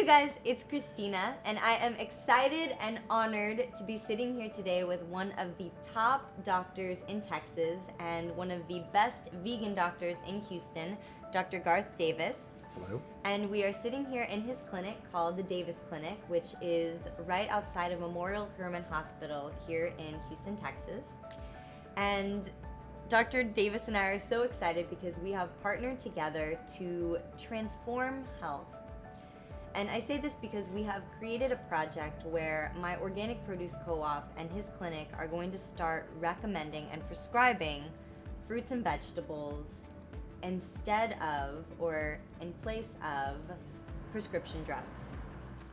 you guys, it's Christina, and I am excited and honored to be sitting here today with one of the top doctors in Texas and one of the best vegan doctors in Houston, Dr. Garth Davis. Hello. And we are sitting here in his clinic called the Davis Clinic, which is right outside of Memorial Hermann Hospital here in Houston, Texas. And Dr. Davis and I are so excited because we have partnered together to transform health. And I say this because we have created a project where my organic produce co-op and his clinic are going to start recommending and prescribing fruits and vegetables instead of or in place of prescription drugs.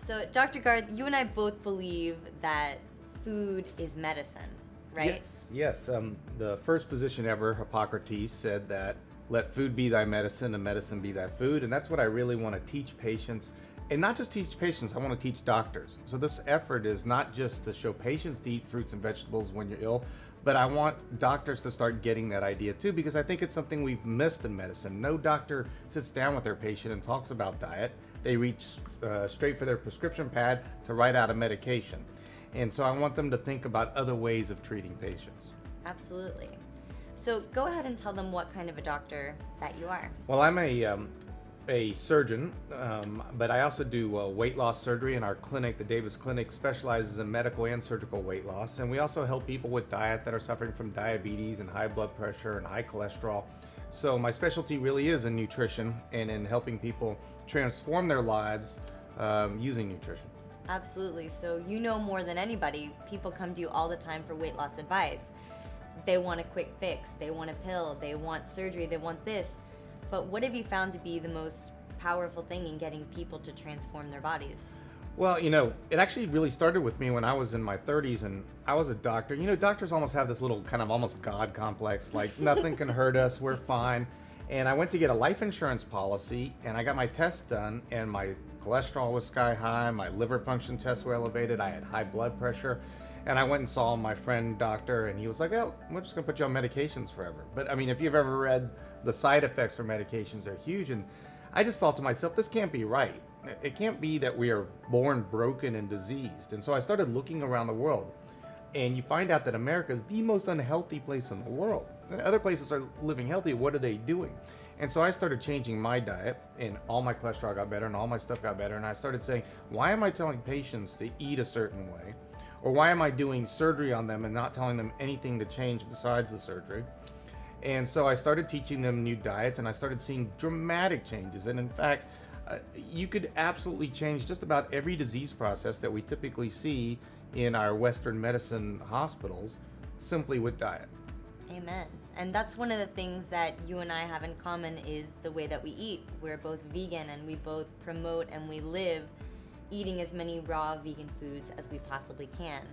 So Dr. Garth, you and I both believe that food is medicine, right? Yes. The first physician ever, Hippocrates, said that let food be thy medicine and medicine be thy food. And that's what I really want to teach patients. And not just teach patients, I want to teach doctors. So this effort is not just to show patients to eat fruits and vegetables when you're ill, but I want doctors to start getting that idea too, because I think it's something we've missed in medicine. No doctor sits down with their patient and talks about diet. They reach straight for their prescription pad to write out a medication. And so I want them to think about other ways of treating patients. Absolutely. So go ahead and tell them what kind of a doctor that you are. Well, I'm a surgeon, but I also do weight loss surgery in our clinic. The Davis Clinic specializes in medical and surgical weight loss, and we also help people with diet that are suffering from diabetes and high blood pressure and high cholesterol. So my specialty really is in nutrition and in helping people transform their lives using nutrition. Absolutely. So you know more than anybody, people come to you all the time for weight loss advice. They want a quick fix, they want a pill, they want surgery, they want this. But what have you found to be the most powerful thing in getting people to transform their bodies? Well, it actually really started with me when I was in my 30s and I was a doctor. Doctors almost have this little kind of almost God complex, like nothing can hurt us, we're fine. And I went to get a life insurance policy and I got my test done and my cholesterol was sky high, my liver function tests were elevated, I had high blood pressure. And I went and saw my friend doctor and he was like, oh, we're just gonna put you on medications forever. But I mean, if you've ever read the side effects for medications, they're huge. And I just thought to myself, this can't be right. It can't be that we are born broken and diseased. And so I started looking around the world and you find out that America is the most unhealthy place in the world. And other places are living healthy. What are they doing? And so I started changing my diet and all my cholesterol got better and all my stuff got better. And I started saying, why am I telling patients to eat a certain way? Or why am I doing surgery on them and not telling them anything to change besides the surgery? And so I started teaching them new diets and I started seeing dramatic changes. And in fact, you could absolutely change just about every disease process that we typically see in our Western medicine hospitals simply with diet. Amen. And that's one of the things that you and I have in common is the way that we eat. We're both vegan and we both promote and we live eating as many raw vegan foods as we possibly can.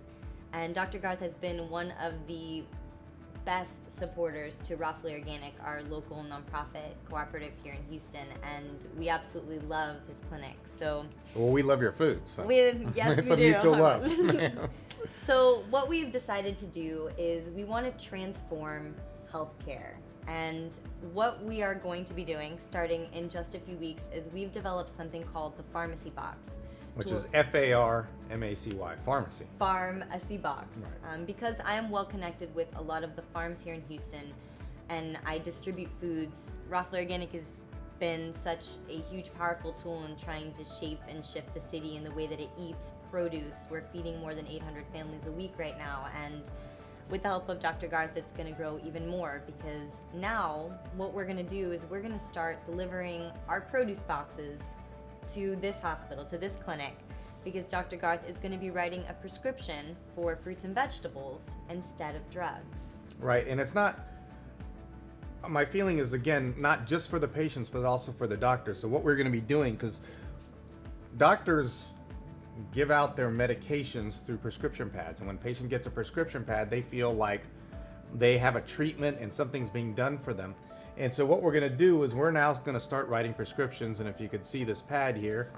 And Dr. Garth has been one of the best supporters to Rawfully Organic, our local nonprofit cooperative here in Houston, and we absolutely love his clinic. So, well, we love your food. So. Yes, it's we a do. mutual love. So what we've decided to do is we want to transform healthcare. And what we are going to be doing starting in just a few weeks is we've developed something called the Pharmacy Box. Which is F-A-R-M-A-C-Y, pharmacy. Pharmacy Box. Right. Because I am well connected with a lot of the farms here in Houston and I distribute foods, Rawfully Organic has been such a huge, powerful tool in trying to shape and shift the city in the way that it eats produce. We're feeding more than 800 families a week right now, and with the help of Dr. Garth, it's going to grow even more because now what we're going to do is we're going to start delivering our produce boxes to this hospital, to this clinic, because Dr. Garth is going to be writing a prescription for fruits and vegetables instead of drugs. Right, and it's not, my feeling is, again, not just for the patients, but also for the doctors. So what we're going to be doing, because doctors give out their medications through prescription pads, and when a patient gets a prescription pad, they feel like they have a treatment and something's being done for them. And so what we're going to do is we're now going to start writing prescriptions, and if you could see this pad here,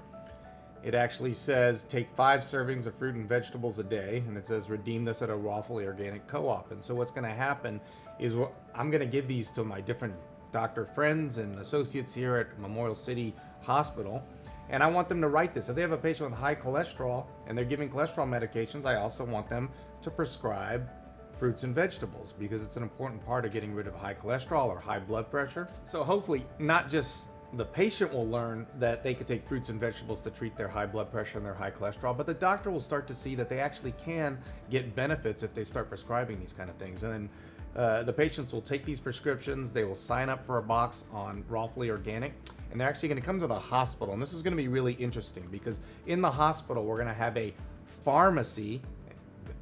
it actually says take 5 servings of fruit and vegetables a day, and it says redeem this at a Rawfully Organic co-op. And so what's going to happen is I'm going to give these to my different doctor friends and associates here at Memorial City Hospital, And I want them to write this. If they have a patient with high cholesterol and they're giving cholesterol medications, I also want them to prescribe fruits and vegetables, because it's an important part of getting rid of high cholesterol or high blood pressure. So hopefully not just the patient will learn that they could take fruits and vegetables to treat their high blood pressure and their high cholesterol, but the doctor will start to see that they actually can get benefits if they start prescribing these kind of things. And then the patients will take these prescriptions, they will sign up for a box on Rawfully Organic, and they're actually going to come to the hospital. And this is going to be really interesting, because in the hospital we're going to have a pharmacy,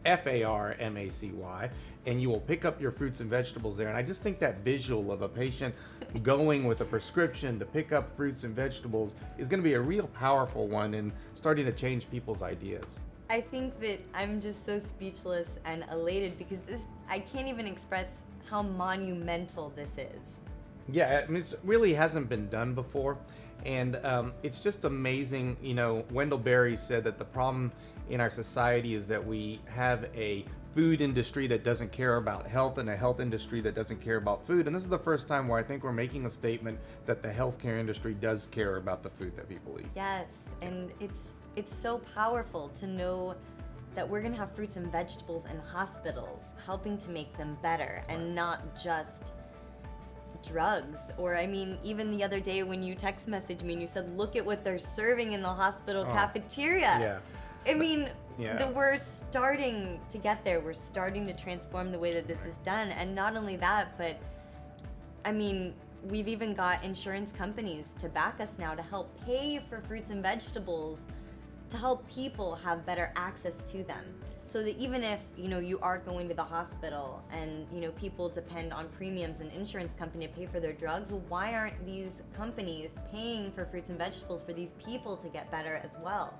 Pharmacy, and you will pick up your fruits and vegetables there. And I just think that visual of a patient going with a prescription to pick up fruits and vegetables is going to be a real powerful one in starting to change people's ideas. I think that I'm just so speechless and elated, because I can't even express how monumental this is. Yeah, I mean, it really hasn't been done before. And it's just amazing. You know, Wendell Berry said that the problem in our society is that we have a food industry that doesn't care about health and a health industry that doesn't care about food. And this is the first time where I think we're making a statement that the healthcare industry does care about the food that people eat. Yes, and it's so powerful to know that we're going to have fruits and vegetables in hospitals, helping to make them better, and not just drugs. Or I mean, even the other day when you text messaged me and you said, look at what they're serving in the hospital cafeteria. Yeah. I mean, Yeah. we're starting to get there. We're starting to transform the way that this is done. And not only that, but I mean, we've even got insurance companies to back us now to help pay for fruits and vegetables, to help people have better access to them. So that even if, you know, you are going to the hospital and, you know, people depend on premiums and insurance company to pay for their drugs, well, why aren't these companies paying for fruits and vegetables for these people to get better as well?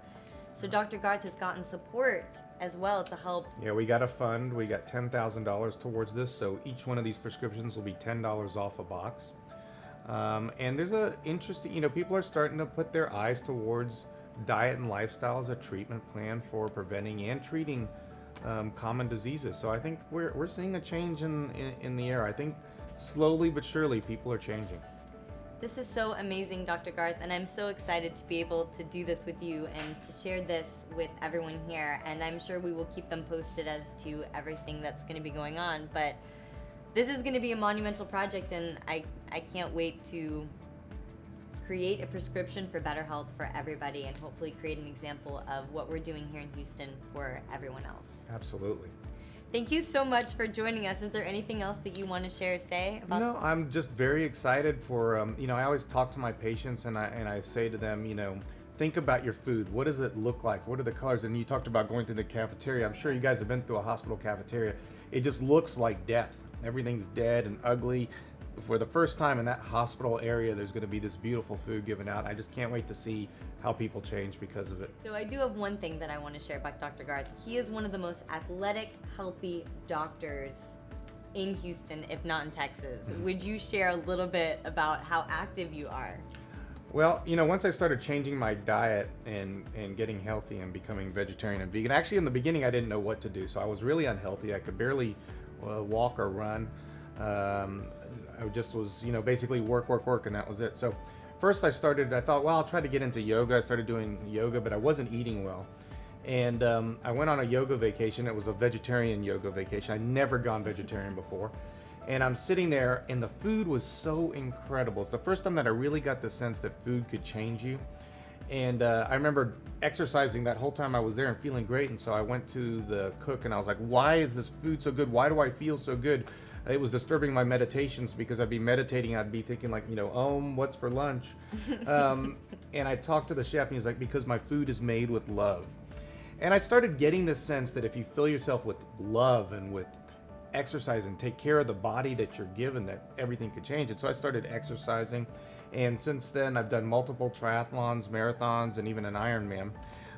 So Dr. Garth has gotten support as well to help. Yeah, we got a fund. We got $10,000 towards this. So each one of these prescriptions will be $10 off a box. And there's a interesting, you know, people are starting to put their eyes towards diet and lifestyle as a treatment plan for preventing and treating common diseases. So I think we're seeing a change in the air. I think slowly but surely people are changing. This is so amazing, Dr. Garth, and I'm so excited to be able to do this with you and to share this with everyone here. And I'm sure we will keep them posted as to everything that's going to be going on. But this is going to be a monumental project, and I can't wait to create a prescription for better health for everybody, and hopefully create an example of what we're doing here in Houston for everyone else. Absolutely. Thank you so much for joining us. Is there anything else that you want to share or say about? No, I'm just very excited for, you know, I always talk to my patients and I say to them, you know, think about your food. What does it look like? What are the colors? And you talked about going through the cafeteria. I'm sure you guys have been through a hospital cafeteria. It just looks like death. Everything's dead and ugly. For the first time in that hospital area, there's going to be this beautiful food given out. I just can't wait to see how people change because of it. So I do have one thing that I want to share about Dr. Garth. He is one of the most athletic, healthy doctors in Houston, if not in Texas. Mm-hmm. Would you share a little bit about how active you are? Well, you know, once I started changing my diet and getting healthy and becoming vegetarian and vegan, actually in the beginning I didn't know what to do. So I was really unhealthy. I could barely walk or run. I just was, you know, basically work, and that was it. So first I thought, well, I'll try to get into yoga. I started doing yoga, but I wasn't eating well. And I went on a yoga vacation. It was a vegetarian yoga vacation. I'd never gone vegetarian before. And I'm sitting there, and the food was so incredible. It's the first time that I really got the sense that food could change you. And I remember exercising that whole time I was there and feeling great. And so I went to the cook, and I was like, why is this food so good? Why do I feel so good? It was disturbing my meditations, because I'd be meditating, I'd be thinking like, you know, what's for lunch? And I talked to the chef, and he's like, because my food is made with love. And I started getting this sense that if you fill yourself with love and with exercise and take care of the body that you're given, that everything could change. And so I started exercising. And since then, I've done multiple triathlons, marathons, and even an Ironman.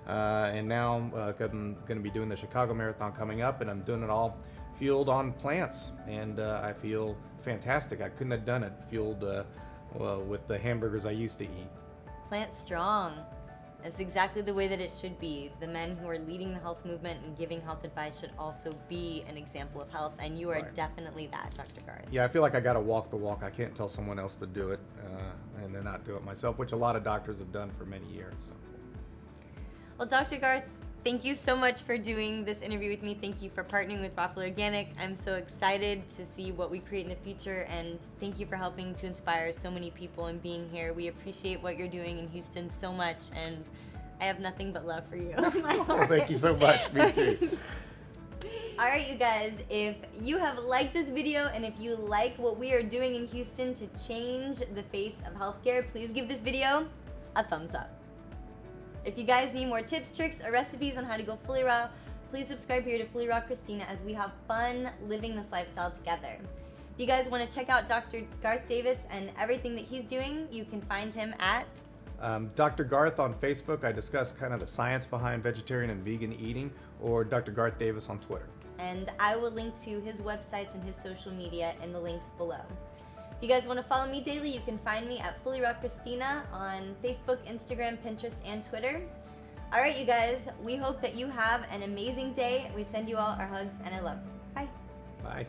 And now I'm going to be doing the Chicago Marathon coming up, and I'm doing it all fueled on plants, and I feel fantastic. I couldn't have done it fueled with the hamburgers I used to eat. Plant strong. It's exactly the way that it should be. The men who are leading the health movement and giving health advice should also be an example of health, and you are Right. definitely that, Dr. Garth. Yeah, I feel like I got to walk the walk. I can't tell someone else to do it and then not do it myself, which a lot of doctors have done for many years. So. Well, Dr. Garth, thank you so much for doing this interview with me. Thank you for partnering with Waffle Organic. I'm so excited to see what we create in the future, and thank you for helping to inspire so many people and being here. We appreciate what you're doing in Houston so much, and I have nothing but love for you. Oh, thank you so much. Me too. All right, you guys, if you have liked this video and if you like what we are doing in Houston to change the face of healthcare, please give this video a thumbs up. If you guys need more tips, tricks, or recipes on how to go fully raw, please subscribe here to Fully Raw Christina as we have fun living this lifestyle together. If you guys want to check out Dr. Garth Davis and everything that he's doing, you can find him at Dr. Garth on Facebook. I discuss kind of the science behind vegetarian and vegan eating, or Dr. Garth Davis on Twitter. And I will link to his websites and his social media in the links below. If you guys want to follow me daily, you can find me at Fully Raw Christina on Facebook, Instagram, Pinterest, and Twitter. All right, you guys, we hope that you have an amazing day. We send you all our hugs and I love. Bye. Bye.